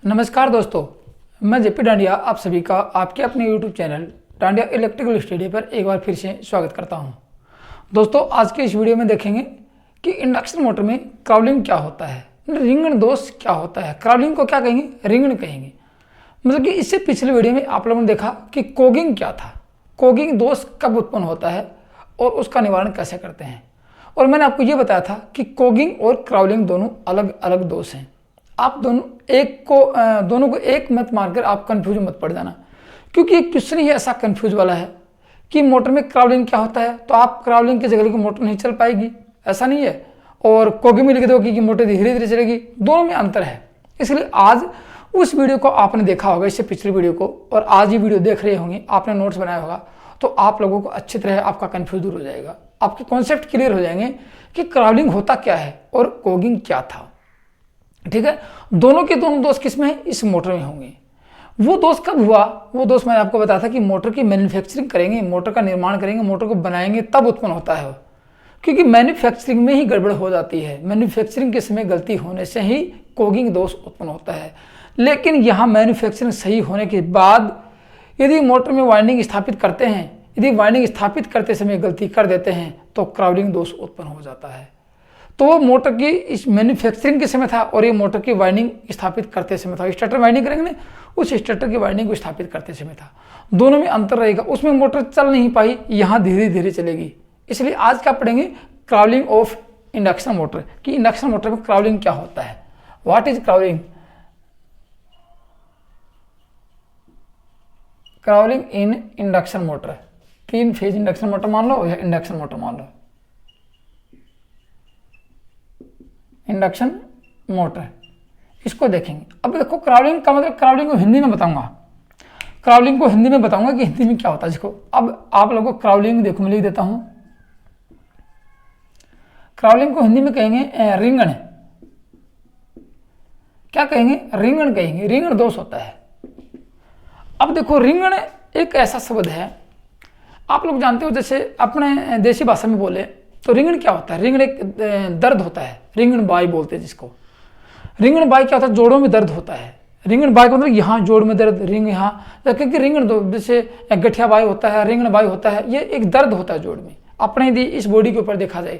नमस्कार दोस्तों, मैं जेपी डांडिया आप सभी का आपके अपने YouTube channel dandiya electrical study पर एक बार फिर से स्वागत करता हूं। दोस्तों, आज के इस वीडियो में देखेंगे कि इंडक्शन मोटर में क्राउलिंग क्या होता है, रिंगण दोष क्या होता है। क्राउलिंग को क्या कहेंगे? रिंगण कहेंगे। मतलब कि इससे पिछले वीडियो में आप लोगों ने देखा कि कोगिंग क्या था, कोगिंग दोष कब उत्पन्न होता है और उसका निवारण कैसे करते हैं। और मैंने आपको ये बताया था कि कोगिंग और क्राउलिंग दोनों अलग अलग दोष हैं। आप दोनों को एक मत मानकर आप कंफ्यूज मत पड़ जाना, क्योंकि एक क्वेश्चन ही ऐसा कंफ्यूज वाला है कि मोटर में क्राउलिंग क्या होता है, तो आप क्राउलिंग की जगह की मोटर नहीं चल पाएगी, ऐसा नहीं है। और कोगिंग में लिख दोगे कि मोटर धीरे धीरे चलेगी, दोनों में अंतर है। इसलिए आज उस वीडियो को आपने देखा होगा, इससे पिछले वीडियो को, और आज ये वीडियो देख रहे होंगे, आपने नोट्स बनाया होगा, तो आप लोगों को अच्छी तरह आपका कंफ्यूज दूर हो जाएगा, आपके कॉन्सेप्ट क्लियर हो जाएंगे कि क्राउलिंग होता क्या है और कोगिंग क्या था। ठीक है, दोनों के दोनों दोष किस में है? इस मोटर में होंगे। वो दोष कब हुआ? वो दोष मैंने आपको बताया था कि मोटर की मैन्युफैक्चरिंग करेंगे, मोटर का निर्माण करेंगे, मोटर को बनाएंगे, तब उत्पन्न होता है। क्योंकि मैन्युफैक्चरिंग में ही गड़बड़ हो जाती है, मैन्युफैक्चरिंग के समय गलती होने से ही कोगिंग दोष उत्पन्न होता है। लेकिन यहाँ मैन्युफैक्चरिंग सही होने के बाद यदि मोटर में वाइंडिंग स्थापित करते हैं, यदि वाइंडिंग स्थापित करते समय गलती कर देते हैं, तो क्राउलिंग दोष उत्पन्न हो जाता है। तो वो मोटर की इस मैन्युफैक्चरिंग के समय था और ये मोटर की वाइंडिंग स्थापित करते समय था। स्टार्टर वाइंडिंग करेंगे ना, उस स्टार्टर की वाइंडिंग को स्थापित करते समय था। दोनों में अंतर रहेगा, उसमें मोटर चल नहीं पाई, यहाँ धीरे धीरे चलेगी। इसलिए आज क्या पढ़ेंगे? क्राउलिंग ऑफ इंडक्शन मोटर, कि इंडक्शन मोटर में क्राउलिंग क्या होता है। What is crawling? Crawling in induction motor, 3 phase induction motor मान लो या इंडक्शन मोटर मान लो, इंडक्शन मोटर, इसको देखेंगे। अब देखो, क्राउलिंग का मतलब, क्राउलिंग को हिंदी में बताऊंगा, क्राउलिंग को हिंदी में बताऊंगा कि हिंदी में क्या होता है। देखो, अब आप लोगों को क्राउलिंग देखो मैं लिख देता हूं। क्राउलिंग को हिंदी में कहेंगे रिंगण। क्या कहेंगे? रिंगण कहेंगे। रिंगण दोष होता है। अब देखो, रिंगण एक ऐसा शब्द है, आप लोग जानते हो, जैसे अपने देसी भाषा में बोले तो रिंगण क्या होता है? रिंगण एक दर्द होता है, रिंगण बाई बोलते हैं जिसको। रिंगण बाई क्या होता है? जोड़ों में दर्द होता है। रिंगण बाई का मतलब यहाँ जोड़ में दर्द, रिंग यहाँ, क्योंकि रिंगण दो, जैसे गठिया बाई होता है, रिंगण बाई होता है, ये एक दर्द होता है जोड़ में। अपने यदि इस बॉडी के ऊपर देखा जाए,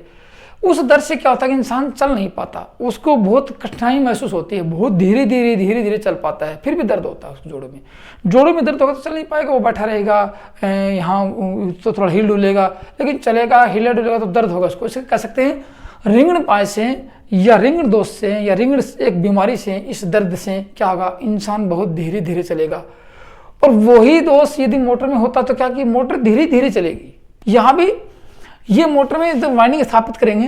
उस दर्द से क्या होता है कि इंसान चल नहीं पाता, उसको बहुत कठिनाई महसूस होती है, बहुत धीरे धीरे चल पाता है, फिर भी दर्द होता है उस जोड़ों में। जोड़ों में दर्द होगा तो चल नहीं पाएगा, वो बैठा रहेगा, यहाँ तो थोड़ा हिल डुलेगा, लेकिन चलेगा, हिले डुलेगा तो दर्द होगा उसको। इसे कह सकते हैं रिंगण बाई से या रिंगण दोष से या रिंगण एक बीमारी से, इस दर्द से क्या होगा, इंसान बहुत धीरे धीरे चलेगा। और वही दोष यदि मोटर में होता तो क्या कि मोटर धीरे धीरे चलेगी। यहाँ भी ये मोटर में जब वाइंडिंग स्थापित करेंगे,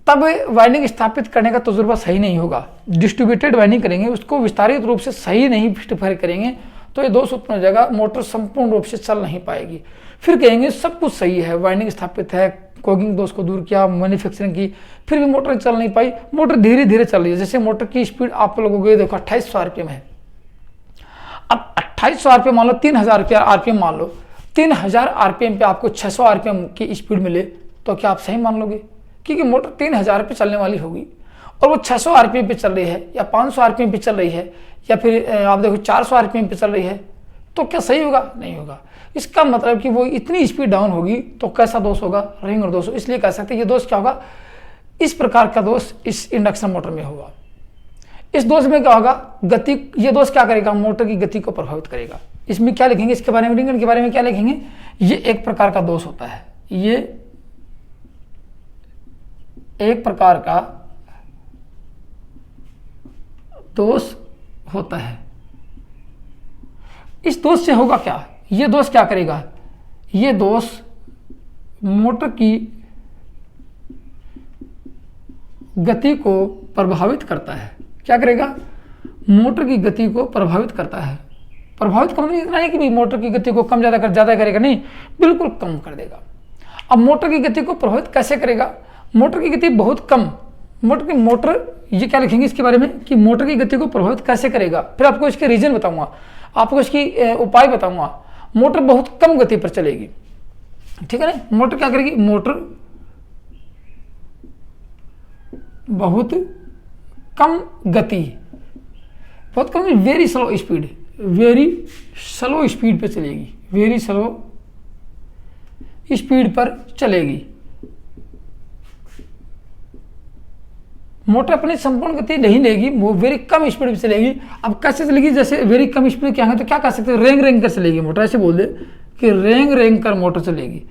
तब वाइंडिंग स्थापित करने का तजुर्बा सही नहीं होगा। डिस्ट्रीब्यूटेड वाइंडिंग करेंगे, उसको विस्तारित रूप से सही नहीं फिर करेंगे, तो ये दोष उत्पन्न हो जाएगा, मोटर संपूर्ण रूप से चल नहीं पाएगी। फिर कहेंगे सब कुछ सही है, वाइंडिंग स्थापित है, कोगिंग दोष को दूर किया, मैन्युफैक्चरिंग की, फिर भी मोटर चल नहीं पाई, मोटर धीरे धीरे चल रही है। जैसे मोटर की स्पीड आप लोगों को देखो 2800 आरपीएम है। अब 2800 आरपीएम मान लो, 3000 आरपीएम मान लो, 3000 आरपीएम पे आपको 600 आरपीएम की स्पीड मिले, तो क्या आप सही मान लोगे? क्योंकि मोटर 3000 पे चलने वाली होगी और वो 600 आरपीएम पे चल रही है या 500 आरपीएम पे चल रही है या फिर आप देखो 400 आरपीएम पे चल रही है, तो क्या सही होगा? नहीं होगा। इसका मतलब कि वो इतनी स्पीड डाउन होगी, तो कैसा दोष होगा? रिंगण दोष। इसलिए कह सकते हैं ये दोष क्या होगा? इस प्रकार का दोष इस इंडक्शन मोटर में होगा। इस दोष में क्या होगा? गति, ये दोष क्या करेगा? मोटर की गति को प्रभावित करेगा। इसमें क्या लिखेंगे इसके बारे में, रिंगण के बारे में क्या लिखेंगे? ये एक प्रकार का दोष होता है, ये एक प्रकार का दोष होता है। इस दोष से होगा क्या? ये दोष क्या करेगा? ये दोष मोटर की गति को प्रभावित करता है। क्या करेगा? मोटर की गति को प्रभावित करता है। प्रभावित का मतलब इतना है कि मोटर की गति को कम ज्यादा करेगा नहीं, बिल्कुल कम कर देगा। अब मोटर की गति को प्रभावित कैसे करेगा? मोटर की गति बहुत कम, मोटर ये क्या लिखेंगे इसके बारे में कि मोटर की गति को प्रभावित कैसे करेगा। फिर आपको इसके रीजन बताऊंगा, आपको इसकी उपाय बताऊंगा। मोटर बहुत कम गति पर चलेगी, ठीक है ना। मोटर क्या करेगी? मोटर बहुत कम गति बहुत कम, very slow speed, very slow speed पे चलेगी, वेरी स्लो स्पीड पर चलेगी। मोटर अपनी संपूर्ण गति नहीं लेगी, वो वेरी कम स्पीड पे चलेगी। अब कैसे चलेगी, जैसे वेरी कम स्पीड क्या है तो क्या कह सकते हैं, रेंग रेंग कर चलेगी मोटर, ऐसे बोल दे कि रेंग रेंग कर मोटर चलेगी।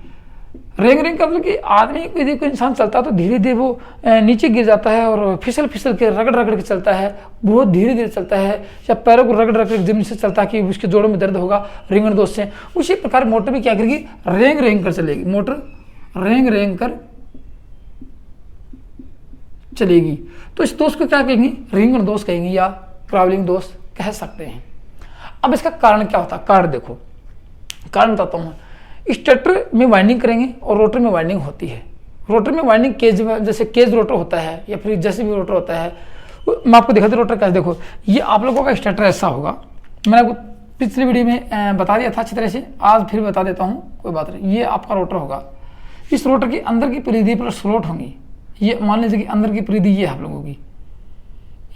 रेंग रेंग का मतलब कि आदमी यदि कोई इंसान चलता है तो धीरे धीरे वो नीचे गिर जाता है और फिसल फिसल के रगड़ रगड़ के चलता है, बहुत धीरे धीरे चलता है, या पैरों को रगड़ रगड़ के जमीन से चलता है कि उसके जोड़ों में दर्द होगा रेंगण दोष से। उसी प्रकार मोटर भी क्या करेगी, रेंग रेंग कर चलेगी, मोटर रेंग रेंग कर चलेगी। तो इस दोष को क्या कहेंगे, रिंगण दोष कहेंगे या ट्रैवलिंग दोष कह सकते हैं। अब इसका कारण क्या होता है, कारण देखो, कारण बताता हूँ। स्टेटर में वाइंडिंग करेंगे और रोटर में वाइंडिंग होती है। रोटर में वाइंडिंग केज, जैसे केज रोटर होता है या फिर जैसे भी रोटर होता है, मैं आपको दिखाता हूँ रोटर कैसे। देखो ये आप लोगों का स्टेटर ऐसा होगा, मैंने आपको पिछली वीडियो में बता दिया था अच्छी तरह से, आज फिर बता देता हूँ, कोई बात नहीं। ये आपका रोटर होगा, इस रोटर की अंदर की परिधि पर स्लॉट होंगी। ये मान लीजिए कि अंदर की परिधि ये आप लोगों की,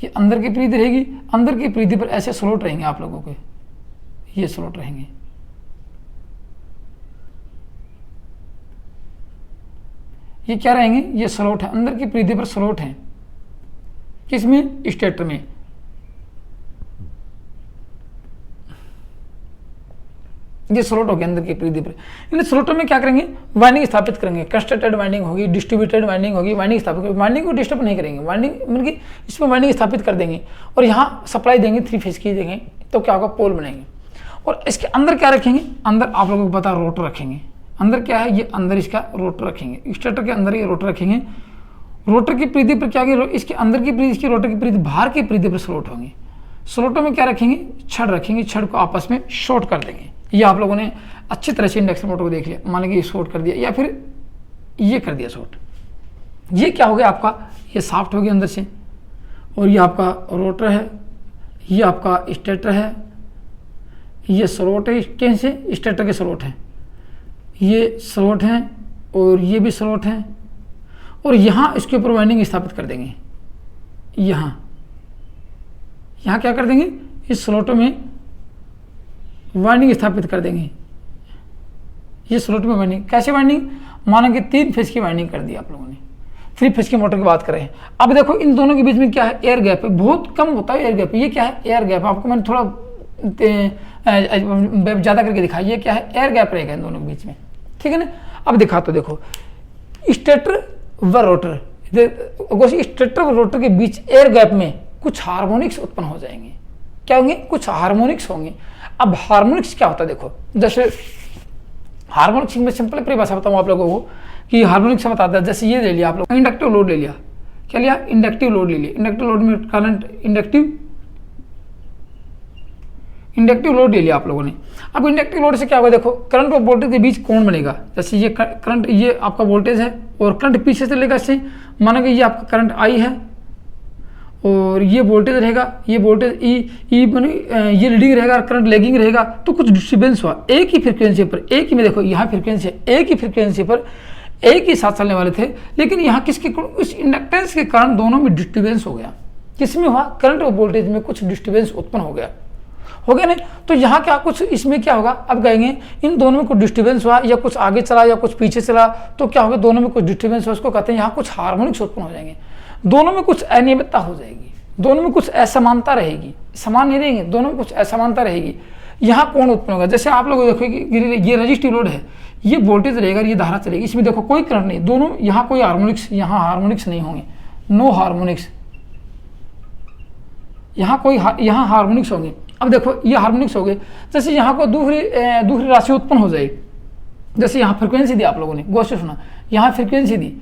ये अंदर की परिधि रहेगी, अंदर की परिधि पर ऐसे स्लॉट रहेंगे आप लोगों के, ये स्लॉट रहेंगे। ये क्या रहेंगे, ये स्लॉट है, अंदर की परिधि पर स्लॉट है। किसमें, स्टेटर में। ये स्लॉट हो गया अंदर की परिधि पर। इन स्लॉटों में क्या करेंगे, वाइंडिंग स्थापित करेंगे। कंस्ट्रक्टेड वाइंडिंग होगी, डिस्ट्रीब्यूटेड वाइंडिंग होगी, वाइंडिंग स्थापित करेंगे। वाइंडिंग को डिस्टर्ब नहीं करेंगे, वाइंडिंग मतलब कि इसमें वाइंडिंग स्थापित कर देंगे और यहाँ सप्लाई देंगे 3 फेज की देंगे, तो क्या होगा, पोल बनेंगे। और इसके अंदर क्या रखेंगे, अंदर आप लोगों को पता है रोटर रखेंगे। अंदर क्या है, ये अंदर इसका रोटर रखेंगे, स्टेटर के अंदर ये रोटर रखेंगे। रोटर की परिधि पर क्या, इसके अंदर की परिधि, इसकी रोटर की परिधि, बाहर की परिधि पर स्लॉट होंगे। स्लॉटों में क्या रखेंगे, छड़ रखेंगे, छड़ को आपस में शॉर्ट कर देंगे। ये आप लोगों ने अच्छी तरह से इंडक्शन मोटर को देख लिया, मान लीजिए शॉर्ट कर दिया या फिर ये कर दिया शॉर्ट। ये क्या हो गया आपका, ये साफ्ट हो गया अंदर से, और ये आपका रोटर है, ये आपका स्टेटर है, ये स्लॉट है, कैसे स्टेटर के स्लॉट हैं, ये स्लॉट हैं और ये भी स्लॉट हैं। और यहाँ इसके ऊपर वाइंडिंग स्थापित कर देंगे। यहाँ क्या कर देंगे, इस स्लॉटों में वाइंडिंग स्थापित कर देंगे। ये स्लॉट में वाइंडिंग, कैसे वाइंडिंग, माना कि 3 फेज की वाइंडिंग कर दी आप लोगों ने। 3 फेज की मोटर की बात करें, अब देखो इन दोनों के बीच में क्या है, एयर गैप है, बहुत कम होता है एयर गैप। ये क्या है, एयर गैप। आपको मैंने थोड़ा ज़्यादा करके दिखाया, ये क्या है, एयर गैप रहेगा इन दोनों के बीच में, ठीक है ना। अब दिखा तो देखो, स्टेटर व रोटर, स्टेटर व रोटर के बीच एयर गैप में कुछ हार्मोनिक्स उत्पन्न हो जाएंगे। क्या होंगे, कुछ हार्मोनिक्स होंगे। अब हार्मोनिक्स क्या होता है, देखो जैसे हार्मोनिक्स में सिंपल परिभाषा बताऊँ आप लोगों को कि हार्मोनिक्स से बताता है। जैसे ये ले लिया आप लोग, इंडक्टिव लोड ले लिया, क्या लिया, इंडक्टिव लोड ले लिया। इंडक्टिव लोड में करंट, इंडक्टिव लोड ले लिया आप लोगों ने। अब इंडक्टिव लोड से क्या होगा, देखो करंट और वोल्टेज के बीच कोण बनेगा। जैसे ये करंट, ये आपका वोल्टेज है और करंट पीछे से लेगा, इससे माना कि ये आपका करंट आई है और ये वोल्टेज रहेगा, ये वोल्टेज ई माने ये लीडिंग रहेगा और करंट लैगिंग रहेगा। तो कुछ डिस्टर्बेंस हुआ एक ही फ्रिक्वेंसी पर, एक ही में देखो यहाँ फ्रिक्वेंसी है, एक ही फ्रिक्वेंसी पर एक ही साथ चलने वाले थे, लेकिन यहाँ किसके, उस इंडक्टेंस के कारण दोनों में डिस्टर्बेंस हो गया। किसमें हुआ, करंट और वोल्टेज में कुछ डिस्टर्बेंस उत्पन्न हो गया नहीं। तो यहाँ क्या कुछ इसमें क्या होगा, अब कहेंगे इन दोनों में कुछ डिस्टर्बेंस हुआ, या कुछ आगे चला या कुछ पीछे चला, तो क्या होगा, दोनों में कुछ डिस्टर्बेंस हुआ, उसको कहते हैं यहाँ कुछ हार्मोनिक्स उत्पन्न हो जाएंगे। दोनों में कुछ अनियमितता हो जाएगी, दोनों में कुछ असमानता रहेगी, समान नहीं रहेंगे, दोनों में कुछ असमानता रहेगी। यहाँ कोण उत्पन्न होगा। जैसे आप लोग देखो कि ये रजिस्टिव लोड है, ये वोल्टेज रहेगा, ये धारा चलेगी, इसमें देखो कोई करंट नहीं, दोनों यहाँ कोई हार्मोनिक्स, यहाँ हार्मोनिक्स नहीं होंगे, नो हार्मोनिक्स। यहाँ कोई यहाँ हार्मोनिक्स होंगे। अब देखो ये हार्मोनिक्स हो गए, जैसे यहाँ को दूसरी राशि उत्पन्न हो जाएगी। जैसे यहाँ फ्रिक्वेंसी दी आप लोगों ने, गौर से सुना, यहाँ फ्रिक्वेंसी दी,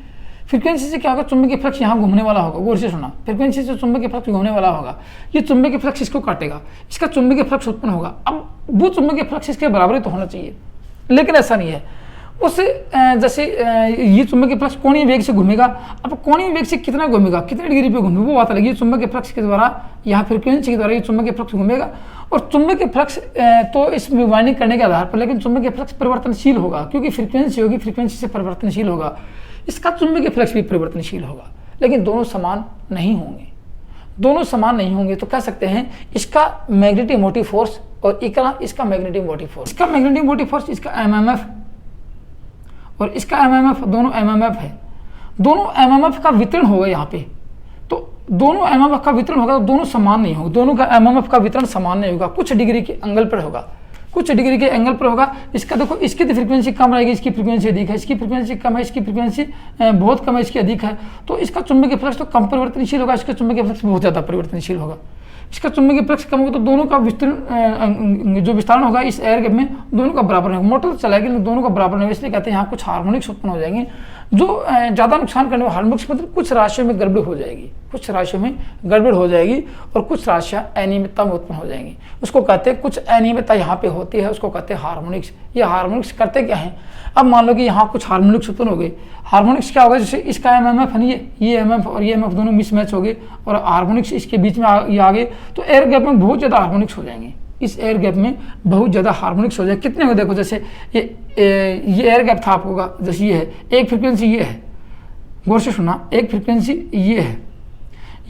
फ्रिक्वेंसी से क्या होगा, चुंबकीय फ्लक्स यहाँ घूमने वाला होगा। गौर से सुना, फ्रिक्वेंसी से चुंबकीय फ्लक्स घूमने वाला होगा, ये चुंबकीय फ्लक्स इसको काटेगा, इसका चुंबकीय फ्लक्स उत्पन्न होगा। अब वो चुंबकीय फ्लक्स इसके बराबर तो होना चाहिए, लेकिन ऐसा नहीं है। उससे जैसे ये चुंबकीय फ्लक्स कोणीय वेग से घूमेगा। अब कोणीय वेग से कितना घूमेगा, कितने डिग्री पे घूमेगा, वो बात अलग है। चुंबकीय फ्लक्स के द्वारा, यहाँ फ्रिक्वेंसी के द्वारा ये चुंबकीय फ्लक्स घूमेगा, और चुंबकीय फ्लक्स तो इसमें वाइंडिंग करने के आधार पर, लेकिन चुंबकीय फ्लक्स परिवर्तनशील होगा, क्योंकि फ्रिक्वेंसी होगी, फ्रिक्वेंसी से परिवर्तनशील होगा। इसका चुंबकीय फ्लक्स भी परिवर्तनशील होगा, लेकिन दोनों समान नहीं होंगे, दोनों समान नहीं होंगे तो कह सकते हैं इसका मैग्नेटिक मोटिव फोर्स और इसका मैग्नेटिक मोटिव फोर्स, इसका मैग्नेटिक मोटिव फोर्स, इसका एमएमएफ और इसका एमएमएफ, दोनों एमएमएफ है, दोनों एमएमएफ का वितरण होगा यहाँ पे। तो दोनों एमएमएफ का वितरण होगा तो दोनों समान नहीं होगा, दोनों का एमएमएफ का वितरण समान नहीं होगा, कुछ डिग्री के एंगल पर होगा, कुछ डिग्री के एंगल पर होगा। इसका देखो, इसकी तो फ्रीक्वेंसी कम रहेगी, इसकी फ्रीक्वेंसी अधिक है, इसकी फ्रीक्वेंसी कम है, इसकी फ्रीक्वेंसी बहुत कम है, इसकी अधिक है। तो इसका चुंबकीय फ्लक्स तो कम परिवर्तनशील होगा, इसका चुंबकीय फ्लक्स बहुत ज़्यादा परिवर्तनशील होगा। इसका चुंबकीय फ्लक्स कम होगा तो दोनों का विस्तृण जो विस्तारण होगा इस एयर गैप में दोनों का बराबर नहीं होगा। मोटर तो चलाएगी लेकिन दोनों का बराबर नहीं होगा, इसलिए कहते हैं यहाँ कुछ हार्मोनिक्स उत्पन्न हो जाएंगे जो ज़्यादा नुकसान करने वाले हार्मोनिक्स, मतलब कुछ राशियों में गड़बड़ हो जाएगी, कुछ राशियों में गड़बड़ हो जाएगी और कुछ राशियाँ अनियमितता में उत्पन्न हो जाएंगी। उसको कहते हैं, कुछ अनियमितता यहाँ पे होती है, उसको कहते हैं हार्मोनिक्स। ये हार्मोनिक्स करते क्या हैं? अब मान लो कि यहाँ कुछ हार्मोनिक्स उत्पन्न हो गए, हार्मोनिक्स क्या होगा, जैसे इसका एमएमएफ है, ये एमएमएफ और ये एमएफ दोनों मिसमैच हो गए और हार्मोनिक्स इसके बीच में ये आ गए, तो एयर गैप में बहुत ज़्यादा हार्मोनिक्स हो जाएंगे। इस एयर गैप में बहुत ज़्यादा हार्मोनिक्स हो जाए। कितने हो, देखो जैसे ये एयर गैप था आपको, जैसे ये है, एक फ्रिक्वेंसी ये है, गौर से सुना, एक फ्रिक्वेंसी ये है,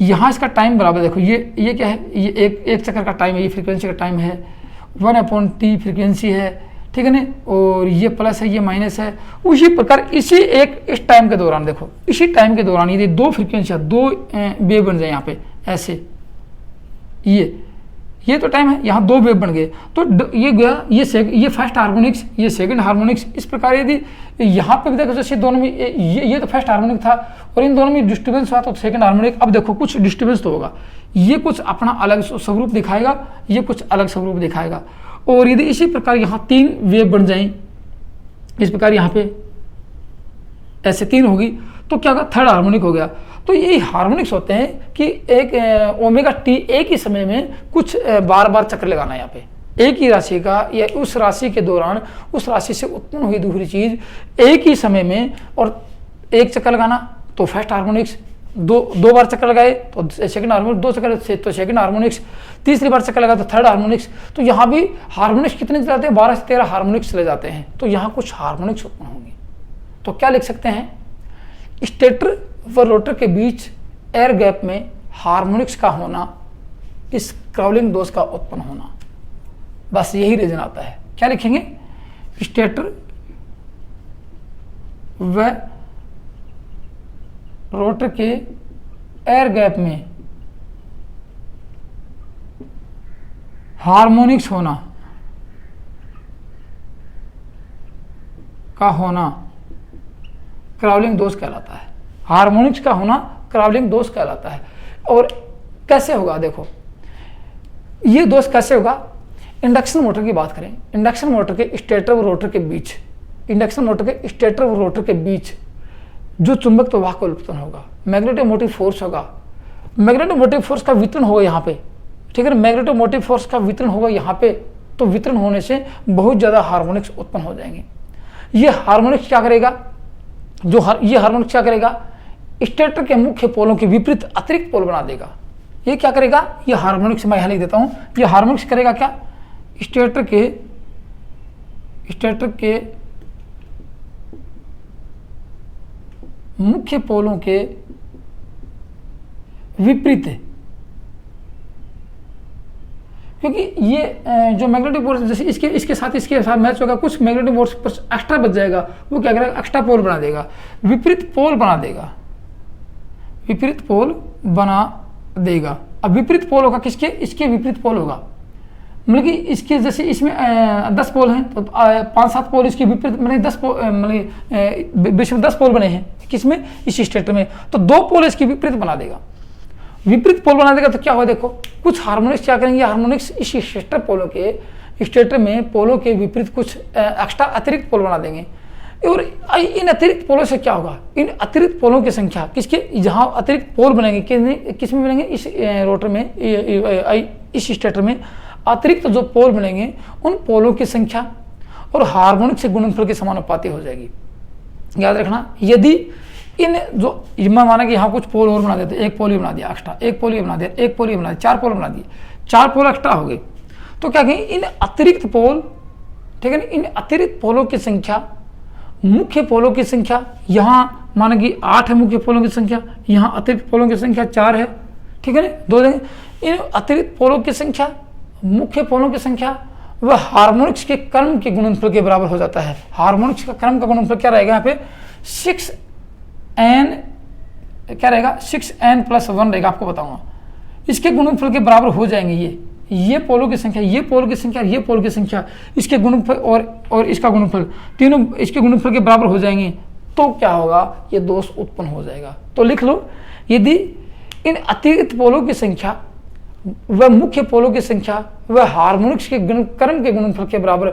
यहाँ इसका टाइम बराबर, देखो ये क्या है, ये एक चक्कर का टाइम है, ये फ्रिक्वेंसी का टाइम है, 1/T फ्रिक्वेंसी है, ठीक है ना, और ये प्लस है, ये माइनस है। उसी प्रकार इस टाइम के दौरान, देखो इसी टाइम के दौरान यदि दो फ्रिक्वेंसी, दो वेव बन जाए यहाँ पे ऐसे, ये तो टाइम है, यहाँ दो वेव बन गए, तो ये गया, ये फर्स्ट हार्मोनिक्स, ये सेकंड हार्मोनिक्स। इस प्रकार यदि यहाँ पे भी देखो, जैसे दोनों में ये तो फर्स्ट हार्मोनिक था और इन दोनों में डिस्टर्बेंस हुआ तो सेकंड हार्मोनिक। अब देखो कुछ डिस्टर्बेंस तो होगा, ये कुछ अपना अलग स्वरूप दिखाएगा, ये कुछ अलग स्वरूप दिखाएगा। और यदि इसी प्रकार यहाँ तीन वेव बन जाए, इस प्रकार यहाँ पे ऐसे तीन होगी तो क्या होगा, थर्ड हार्मोनिक हो गया। तो ये हार्मोनिक्स होते हैं कि एक ओमेगा टी एक ही समय में कुछ बार बार चक्र लगाना है यहाँ पे, एक ही राशि का या उस राशि के दौरान उस राशि से उत्पन्न हुई दूसरी चीज एक ही समय में, और एक चक्कर लगाना तो फर्स्ट हार्मोनिक्स, दो बार चक्कर लगाए तो सेकंड हार्मोनिक्स, दो चक्कर से तो सेकंड हार्मोनिक्स, तीसरी बार चक्कर लगाए तो थर्ड हार्मोनिक्स। तो यहाँ भी हार्मोनिक्स कितने चले जाते हैं, 12 से 13 हार्मोनिक्स चले जाते हैं। तो यहाँ कुछ हार्मोनिक्स उत्पन्न होंगे। तो क्या लिख सकते हैं, स्टेटर व रोटर के बीच एयर गैप में हार्मोनिक्स का होना, इस क्राउलिंग दोष का उत्पन्न होना, बस यही रीजन आता है। क्या लिखेंगे, स्टेटर व रोटर के एयर गैप में हार्मोनिक्स होना का होना क्राउलिंग दोष कहलाता है। हार्मोनिक्स का होना क्राउलिंग दोष कहलाता है। और कैसे होगा, देखो ये दोष कैसे होगा। इंडक्शन मोटर की बात करें, इंडक्शन मोटर के स्टेटर व रोटर के बीच, इंडक्शन मोटर के स्टेटर व रोटर के बीच जो चुंबक प्रवाह का उत्पन्न होगा, मैग्नेटिक मोटिव फोर्स होगा, मैग्नेटिक मोटिव फोर्स का वितरण होगा यहाँ पे, ठीक है, मैग्नेटिक मोटिव फोर्स का वितरण होगा यहाँ पे। तो वितरण होने से बहुत ज़्यादा हार्मोनिक्स उत्पन्न हो जाएंगे। ये हार्मोनिक्स क्या करेगा, ये हार्मोनिक्स क्या करेगा, स्टेटर के मुख्य पोलों के विपरीत अतिरिक्त पोल बना देगा। ये क्या करेगा, ये हार्मोनिक्स मैं यहाँ लिख देता हूँ। ये हार्मोनिक्स करेगा क्या, स्टेटर के मुख्य पोलों के विपरीत, क्योंकि ये जो मैग्नेटिक फोर्स जैसे इसके साथ मैच होगा, कुछ मैग्नेटिक फोर्स एक्स्ट्रा बच जाएगा, वो क्या करेगा, एक्स्ट्रा पोल बना देगा, विपरीत पोल बना देगा, विपरीत पोल बना देगा। अब विपरीत पोल होगा किसके, इसके विपरीत पोल होगा, मतलब कि इसके जैसे इसमें 10 पोल हैं तो 5-7 पोल इसके विपरीत, मतलब 10 पोल, मतलब विश्व में 10 पोल बने हैं किसमें, इस स्टेटर में, तो 2 पोल इसके विपरीत बना देगा, विपरीत पोल बना देगा। तो क्या होगा, देखो कुछ हार्मोनिक्स क्या करेंगे, हार्मोनिक्स इस स्टेटर पोलों के, स्टेटर में पोलों के विपरीत कुछ एक्स्ट्रा अतिरिक्त पोल बना देंगे। और इन अतिरिक्त पोलों से क्या होगा, इन अतिरिक्त पोलों की संख्या किसके, जहाँ अतिरिक्त पोल बनेंगे किस में बनेंगे, इस रोटर में, इस स्टेटर में अतिरिक्त जो पोल बनेंगे उन पोलों की संख्या और हार्मोनिक से गुणनफल के समानुपाती हो जाएगी। याद रखना, यदि इन जो मैं माना कि यहाँ कुछ पोल और बना देते, एक पोल ही बना दिया एक्स्ट्रा, एक पोल ही बना दिया, एक पोल ही बना दिया, 4 पोल बना दिए, 4 पोल एक्स्ट्रा हो गए, तो क्या कहेंगे, इन अतिरिक्त पोल, ठीक है ना, इन अतिरिक्त पोलों की संख्या, मुख्य पोलों की संख्या, यहाँ माना कि 8 है मुख्य पोलों की संख्या, यहाँ अतिरिक्त पोलों की संख्या 4 है, ठीक है ना, दो देंगे। इन अतिरिक्त पोलों की संख्या मुख्य पोलों की संख्या वह हार्मोनिक्स के क्रम के गुणनफल के बराबर हो जाता है। हार्मोनिक्स का क्रम का गुणनफल क्या रहेगा यहाँ पे 6n, क्या रहेगा 6n+1 रहेगा, आपको बताऊंगा। इसके गुणनफल के बराबर हो जाएंगे ये पोलों की संख्या, ये पोल की संख्या, ये पोल की संख्या, इसके गुणनफल और इसका गुणनफल, तीनों इसके गुणनफल के बराबर हो जाएंगे। तो क्या होगा, ये दोष उत्पन्न हो जाएगा। तो लिख लो, यदि इन अतिरिक्त पोलों की संख्या वह मुख्य पोलों की संख्या वह हार्मोनिक्स के क्रम के गुणनफल के बराबर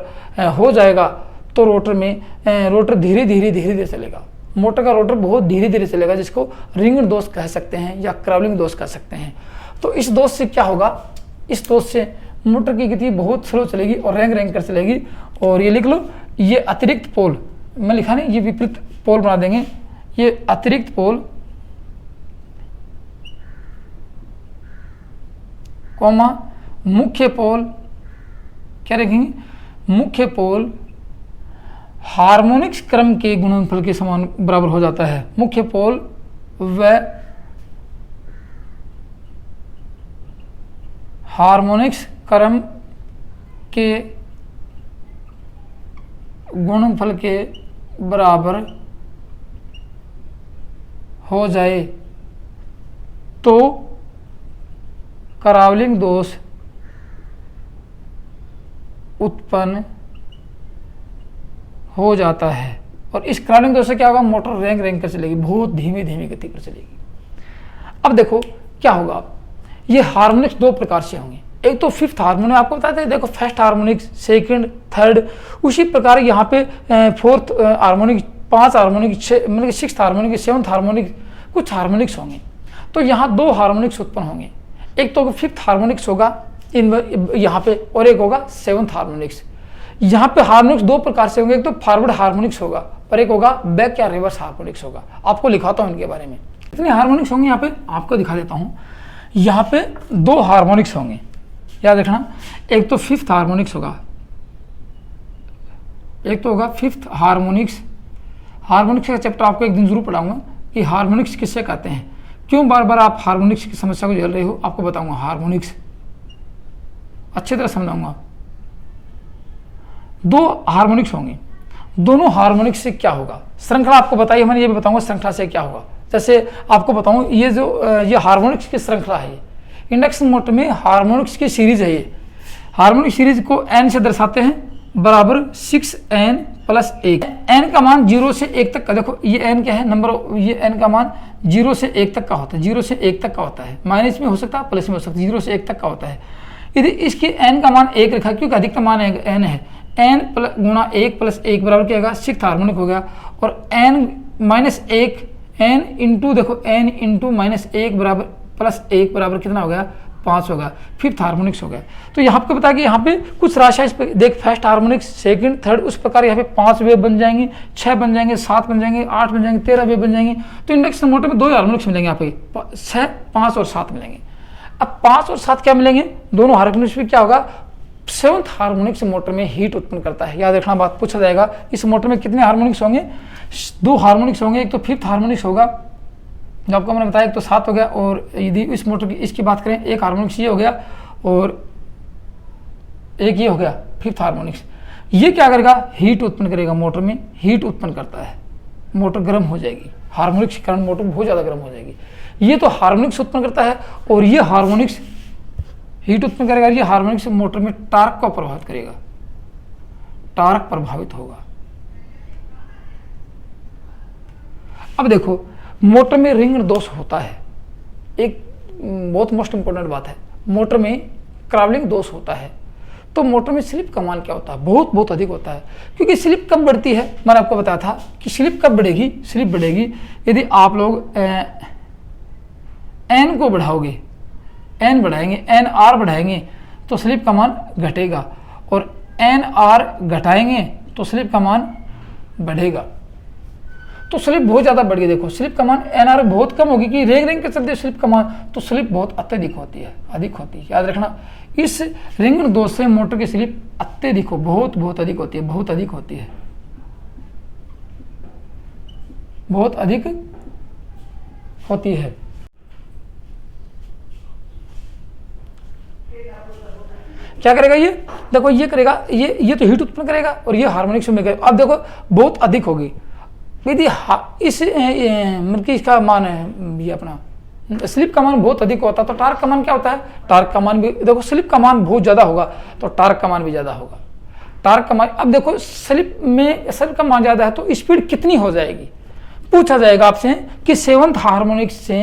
हो जाएगा, तो रोटर धीरे धीरे चलेगा। मोटर का रोटर बहुत धीरे धीरे चलेगा, जिसको रिंगण दोष कह सकते हैं या क्रावलिंग दोष कह सकते हैं। तो इस दोष से क्या होगा, इस दोष से मोटर की गति बहुत स्लो चलेगी और रेंग कर चलेगी। और ये लिख लो, ये अतिरिक्त पोल, मैं लिखा नहीं, ये विपरीत पोल बना देंगे। ये अतिरिक्त पोल कॉमा मुख्य पोल, क्या रखेंगे, मुख्य पोल हार्मोनिक्स क्रम के गुणनफल के समान बराबर हो जाता है। मुख्य पोल व हार्मोनिक्स क्रम के गुणनफल के बराबर हो जाए तो क्रावलिंग दोष उत्पन्न हो जाता है। और इस क्रावलिंग दोष से क्या होगा, मोटर रेंग कर चलेगी, बहुत धीमी गति पर चलेगी। अब देखो क्या होगा, ये हार्मोनिक्स दो प्रकार से होंगे। एक तो फिफ्थ हार्मोनिक, आपको बताते हैं, देखो फर्स्ट हार्मोनिक, सेकंड, थर्ड, उसी प्रकार यहाँ पे फोर्थ हार्मोनिक, 5 हार्मोनिक, मतलब 6th हार्मोनिक, 7th हार्मोनिक, कुछ हार्मोनिक्स होंगे। तो यहाँ 2 हार्मोनिक्स उत्पन्न होंगे, एक तो 5th हार्मोनिक्स होगा यहाँ पे, और एक होगा 7th हार्मोनिक्स। यहाँ पे हार्मोनिक्स दो प्रकार से होंगे, एक तो फॉरवर्ड हार्मोनिक्स होगा और एक होगा बैक या रिवर्स हार्मोनिक्स होगा। आपको लिखाता हूँ इनके बारे में, कितने हार्मोनिक्स होंगे यहाँ पे आपको दिखा देता हूँ। यहाँ पे 2 हार्मोनिक्स होंगे, याद रखना। एक तो 5th हार्मोनिक्स होगा, एक तो होगा 5th हार्मोनिक्स। हार्मोनिक्स का चैप्टर आपको एक दिन जरूर पढ़ाऊंगा कि हार्मोनिक्स किससे कहते हैं, क्यों बार बार आप हार्मोनिक्स की समस्या को झेल रहे हो, आपको बताऊंगा। हार्मोनिक्स अच्छी तरह समझाऊंगा। 2 हार्मोनिक्स होंगे, दोनों हार्मोनिक्स से क्या होगा, श्रृंखला आपको बताइए, मैंने ये भी बताऊंगा श्रृंखला से क्या होगा। जैसे आपको बताऊं, ये हार्मोनिक्स की श्रृंखला है। इंडक्शन मोटर में हार्मोनिक्स की सीरीज है। ये हार्मोनिक सीरीज को n से दर्शाते हैं, बराबर 6n+1। n का मान 0 से 1 तक का, देखो ये n क्या है नंबर, ये n का मान 0 से 1 तक का होता है, 0 से 1 तक का होता है, माइनस में हो सकता है, प्लस में हो सकता है, 0 से 1 तक का होता है। यदि इसकी n का मान 1 रखा, क्योंकि अधिकतम मान n है, n गुणा 1 + 1 बराबर क्या होगा, 6th हार्मोनिक हो गया। और n-1, n इंटू, देखो n इंटू -1 बराबर +1 बराबर कितना हो गया, 5 होगा, 5th हार्मोनिक्स हो गया। तो यहाँ पे बता कि यहाँ पे कुछ राशियाँ इस पर देख, फर्स्ट हार्मोनिक्स, सेकंड, थर्ड, उस प्रकार यहाँ पे 5 वेव बन जाएंगे, 6 बन जाएंगे, 7 बन जाएंगे, 8 बन जाएंगे, 13 वेव बन जाएंगे। तो इंडक्शन मोटर में 2 हार्मोनिक्स मिलेंगे यहाँ पे, 6, 5 और 7 मिलेंगे। अब 5 और 7 क्या मिलेंगे, दोनों हार्मोनिक्स में क्या होगा, 7th हार्मोनिक्स मोटर में हीट उत्पन्न करता है। याद रखना, बात पूछा जाएगा, इस मोटर में कितने हार्मोनिक्स होंगे, 2 हार्मोनिक्स होंगे। एक तो 5th हार्मोनिक्स होगा, जो आपको मैंने बताया, एक तो 7 हो गया, और यदि इस मोटर की इसकी बात करें, एक हार्मोनिक्स ये हो गया और एक ये हो गया 5th हार्मोनिक्स। ये क्या करेगा, हीट उत्पन्न करेगा, मोटर में हीट उत्पन्न करता है, मोटर गर्म हो जाएगी, हार्मोनिक्स के कारण मोटर बहुत ज़्यादा गर्म हो जाएगी। ये तो हार्मोनिक्स उत्पन्न करता है, और ये हार्मोनिक्स हीट उत्पन्न करेगा, ये हार्मोनिक्स मोटर में टार्क को प्रभावित करेगा, टार्क प्रभावित होगा। अब देखो, मोटर में रिंगण दोष होता है, एक बहुत मोस्ट इंपॉर्टेंट बात है, मोटर में क्रावलिंग दोष होता है। तो मोटर में स्लिप का मान क्या होता है, बहुत अधिक होता है, क्योंकि स्लिप कब बढ़ती है, मैंने आपको बताया था कि स्लिप कब बढ़ेगी, स्लिप बढ़ेगी यदि आप लोग एन को बढ़ाओगे, एन बढ़ाएंगे, एन आर बढ़ाएंगे तो स्लिप का मान घटेगा, और एन आर घटाएंगे तो स्लिप का मान बढ़ेगा। तो स्लिप बहुत ज़्यादा बढ़ गई, देखो स्लिप का मान एन आर बहुत कम होगी कि रेंग के चलते स्लिप का मान, तो स्लिप बहुत अत्यधिक होती है, अधिक होती है। याद रखना, इस रिंगण दोष से मोटर की स्लिप अत्यधिक हो, बहुत अधिक होती है, बहुत अधिक होती है, बहुत अधिक होती है। क्या करेगा ये, देखो ये करेगा, ये तो हीट उत्पन्न करेगा और ये हार्मोनिक्स में करेगा। अब देखो बहुत अधिक होगी यदि इस मतलब कि इसका मान है ये अपना स्लिप का मान बहुत अधिक होता है तो टार्क का मान क्या होता है, टार्क का मान भी देखो, स्लिप का मान बहुत ज़्यादा होगा तो टार्क का मान भी ज़्यादा होगा। टार्क का मान, अब देखो स्लिप का मान ज़्यादा है तो स्पीड कितनी हो जाएगी, पूछा जाएगा आपसे कि सेवंथ हार्मोनिक्स से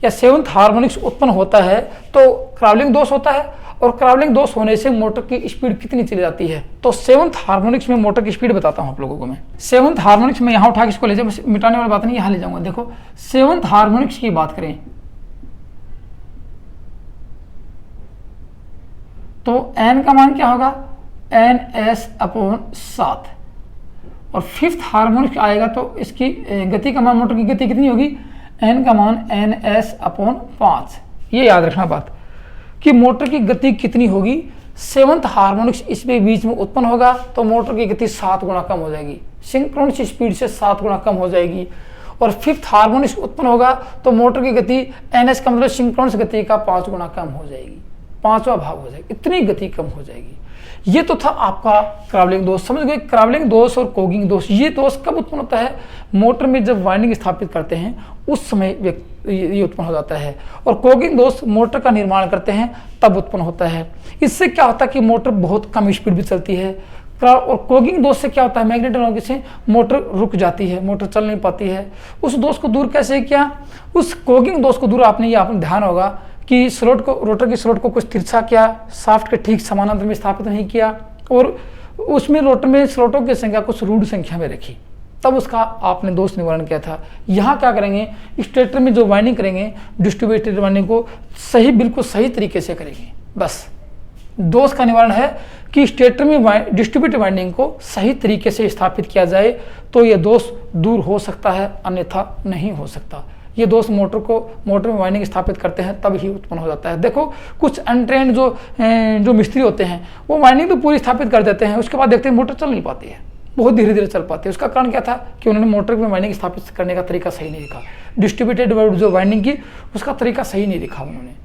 या सेवंथ हार्मोनिक्स उत्पन्न होता है तो क्रावलिंग दोष होता है, और क्रावलिंग दोष होने से मोटर की स्पीड कितनी चली जाती है। तो सेवंथ हार्मोनिक्स में मोटर की स्पीड बताता हूं आप लोगों को मैं। सेवंथ हार्मोनिक्स में यहां उठा के इसको ले जाऊं, मिटाने वाली बात नहीं, यहां ले जाऊंगा। देखो सेवंथ हार्मोनिक्स की बात करें तो एन का मान क्या होगा, एन एस अपॉन 7, और फिफ्थ हार्मोनिक्स आएगा तो इसकी गति का मान, मोटर की गति कितनी होगी, एन का मान एन एस अपॉन 5। ये याद रखना बात कि मोटर की गति कितनी होगी, सेवंथ हार्मोनिक्स इसमें बीच में उत्पन्न होगा तो मोटर की गति 7 गुना कम हो जाएगी, सिंक्रोनस स्पीड से 7 गुना कम हो जाएगी। और फिफ्थ हार्मोनिक्स उत्पन्न होगा तो मोटर की गति एनएस का मतलब सिंक्रोनस गति का 5 गुना कम हो जाएगी, 5वां भाग हो जाएगी, इतनी गति कम हो जाएगी। ये तो था आपका क्रावलिंग दोष, समझ गए। क्रावलिंग दोष और कोगिंग दोष, ये दोष कब उत्पन्न होता है, मोटर में जब वाइंडिंग स्थापित करते हैं उस समय ये उत्पन्न हो जाता है, और कोगिंग दोष मोटर का निर्माण करते हैं तब उत्पन्न होता है। इससे क्या होता है कि मोटर बहुत कम स्पीड भी चलती है, और कोगिंग दोष से क्या होता है, मैग्नेटिक होने से मोटर रुक जाती है, मोटर चल नहीं पाती है। उस दोष को दूर कैसे किया, उस कोगिंग दोष को दूर आपने ध्यान होगा कि स्लॉट को, रोटर की स्लॉट को कुछ तिरछा किया, शाफ्ट के ठीक समानांतर में स्थापित नहीं किया, और उसमें रोटर में स्लॉटों की संख्या कुछ रूढ़ संख्या में रखी, तब उसका आपने दोष निवारण किया था। यहाँ क्या करेंगे, स्टेटर में जो वाइंडिंग करेंगे डिस्ट्रीब्यूटेड वाइंडिंग को सही, बिल्कुल सही तरीके से करेंगे। बस दोष का निवारण है कि स्टेटर में डिस्ट्रीब्यूटेड वाइंडिंग को सही तरीके से स्थापित किया जाए तो यह दोष दूर हो सकता है, अन्यथा नहीं हो सकता। ये दोष मोटर में वाइंडिंग स्थापित करते हैं तब ही उत्पन्न हो जाता है। देखो कुछ अनट्रेंड जो मिस्त्री होते हैं वो वाइंडिंग तो पूरी स्थापित कर देते हैं, उसके बाद देखते हैं मोटर चल नहीं पाती है, बहुत धीरे धीरे चल पाती है। उसका कारण क्या था कि उन्होंने मोटर में वाइंडिंग स्थापित करने का तरीका सही नहीं लिखा, डिस्ट्रीब्यूटेड जो वाइंडिंग की उसका तरीका सही नहीं लिखा उन्होंने।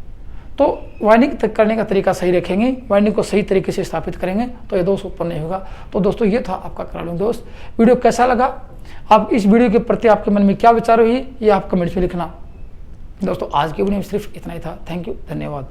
तो वाइंडिंग करने का तरीका सही रखेंगे, वाइंडिंग को सही तरीके से स्थापित करेंगे तो ये दोष उत्पन्न नहीं होगा। तो दोस्तों ये था आपका क्रावलिंग दोष। वीडियो कैसा लगा, आप इस वीडियो के प्रति आपके मन में क्या विचार हुई ये आप कमेंट्स में लिखना। दोस्तों आज की वीडियो में सिर्फ इतना ही था। थैंक यू, धन्यवाद।